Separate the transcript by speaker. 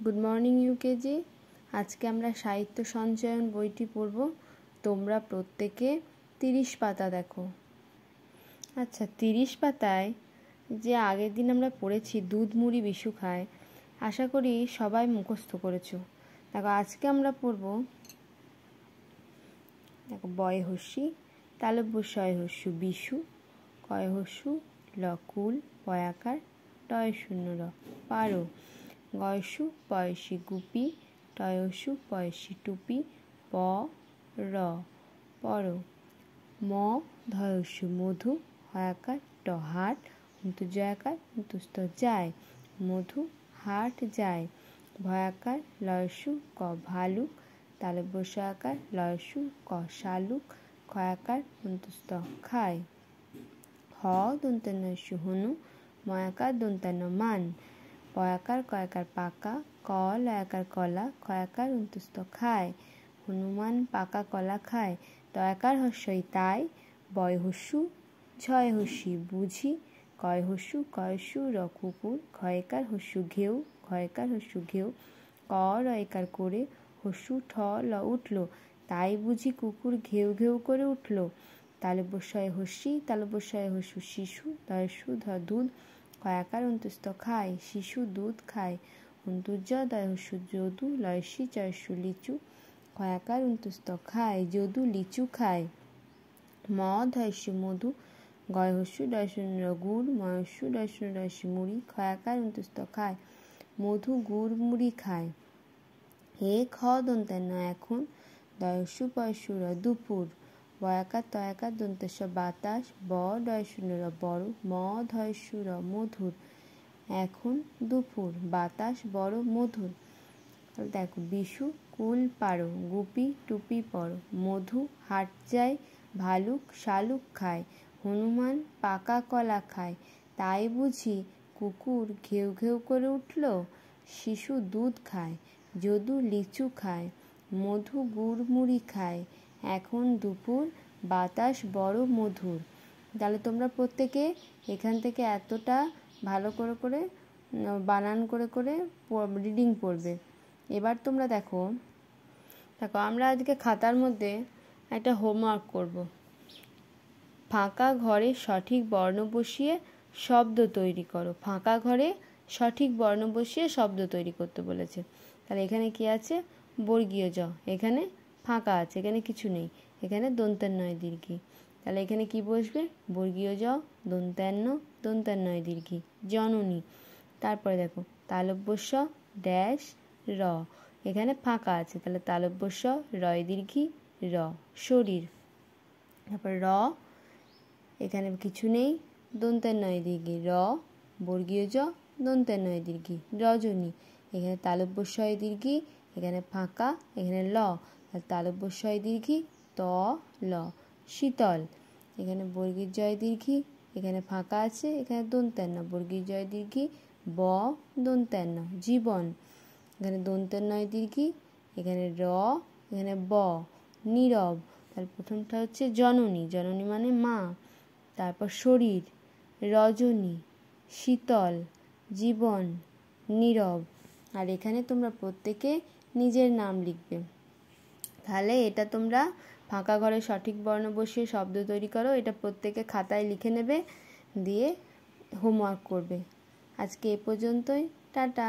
Speaker 1: Good morning UKG. আজকে আমরা সাহিত্য সঞ্চয়ন বইটি পড়ব। তোমরা প্রত্যেকে 30 পাতা দেখো। আচ্ছা, 30 পাতায় যে আগের দিন আমরা পড়েছি দুধ মুড়ি বিশু খায়, আশা করি সবাই মুখস্থ করেছো। দেখো আজকে আমরা পড়ব, দেখো বয় হস্যি তালব্য শয় হস্যু বিশু, কয় হস্যু লকুল পয়াকার টয় শূন্য র পারো, গয়সু পয়সী গুপি, টয়সু পয়সী টুপি, প র পর, ম ধয়সু মধু, হয়াকার ট হাট, জয়াকার তুস্ত যায়, মধু হাট যায়, ভয়াকার লয়সু ক ভালুক, তালব্যশয়াকার লয়সু ক শালুক, ক্ষয়াকার অন্তুস্ত খায়, হ দন্তান্নসু হনু, ময়াকার দন্তান্ন মান, পয়াকার কয়াকার পাকা, ক লয়াকার কলা, ক্ষয়াকার অন্তুস্ত খায়, হনুমান পাকা কলা খায়, তয়াকার হস্যই তাই, বয় হস্যু ঝয় হস্যি বুঝি, কয় হস্যু কয়সু র কুকুর, ক্ষয়কার হস্যু ঘেউ, ক্ষয়কার হস্যু ঘেউ, ক রয়কার করে, হস্যু ঠ ল উঠল, তাই বুঝি কুকুর ঘেউ ঘেউ করে উঠল, তালব্যশয় হস্যি তালব্যশয় হস্যু শিশু, দয়সু ধ দুধ, ক্ষয়াকার অন্তুস্ত খায়, শিশু দুধ খায়, অন্তুজ দয়স্যু যদু, লয়সি চয়স্যু লিচু, ক্ষয়াকার অন্তুস্ত খায়, যদু লিচু খায়, ম ধয়স্যু মধু, গয়হস্যু ডয়শূন্য গুড়, ময়স্যু ডয়শূন্য ডয়সী মুড়ি, ক্ষয়াকার অন্তুস্ত খায়, মধু গুড় মুড়ি খায়, হে খ দন্তান্ন এখন, দয়স্যু পয়স্যু র দুপুর, বয়াকার তয়াকার দন্তেশ্ব বাতাস, ব ডয়শূন্য র বড়, ম ধয়স্যু র মধুর, এখন দুপুর বাতাস বড় মধুর। দেখো বিশু কুল পারো, গুপি টুপি পরো, মধু হাট যায়, ভালুক শালুক খায়, হনুমান পাকা কলা খায়, তাই বুঝি কুকুর ঘেউ ঘেউ করে উঠল, শিশু দুধ খায়, যদু লিচু খায়, মধু গুড় মুড়ি খায়, এখন দুপুর বাতাস বড় মধুর। তাহলে তোমরা প্রত্যেকে এখান থেকে এতটা ভালো করে করে বানান করে করে রিডিং পড়বে। এবার তোমরা দেখো আমরা আজকে খাতার মধ্যে একটা হোমওয়ার্ক করব। ফাঁকা ঘরে সঠিক বর্ণ বসিয়ে শব্দ তৈরি করো। ফাঁকা ঘরে সঠিক বর্ণ বসিয়ে শব্দ তৈরি করতে বলেছে। তাহলে এখানে কি আছে? বর্গীয় জ, এখানে ফাঁকা আছে, এখানে কিছু নেই, এখানে দন্তান্নয় দীর্ঘী। তাহলে এখানে কি বসবে? বর্গীয় জ দন্তান্ন দন্তান্নয় দীর্ঘী জননী। তারপরে দেখো তালব্যস্য ড্যাশ র, এখানে ফাঁকা আছে, তাহলে তালব্যস্য রয় দীর্ঘী র শরীর। তারপর র, এখানে কিছু নেই, দন্তান্নয় দীর্ঘী র, বর্গীয় জ দন্তান্নয় দীর্ঘী রজনী। এখানে তালব্যস্যয় দীর্ঘী, এখানে ফাঁকা, এখানে ল, তালব্যস্যয় দীর্ঘী ত ল শীতল। এখানে বর্গীর জয় দীর্ঘী, এখানে ফাঁকা আছে, এখানে দন্তান্ন, বর্গীর জয় দীর্ঘী ব দন্তান্ন জীবন। এখানে দন্তান্নয় দীর্ঘী, এখানে র, এখানে ব নীরব। তাহলে প্রথমটা হচ্ছে জননী, জননী মানে মা। তারপর শরীর, রজনী, শীতল, জীবন, নীরব। আর এখানে তোমরা প্রত্যেকে নিজের নাম লিখবে। তাহলে এটা তোমরা ফাঁকা ঘরে সঠিক বর্ণ বসিয়ে শব্দ তৈরি করো, এটা প্রত্যেকে খাতায় লিখে নেবে, দিয়ে হোমওয়ার্ক করবে। আজকে এ পর্যন্তই, টাটা।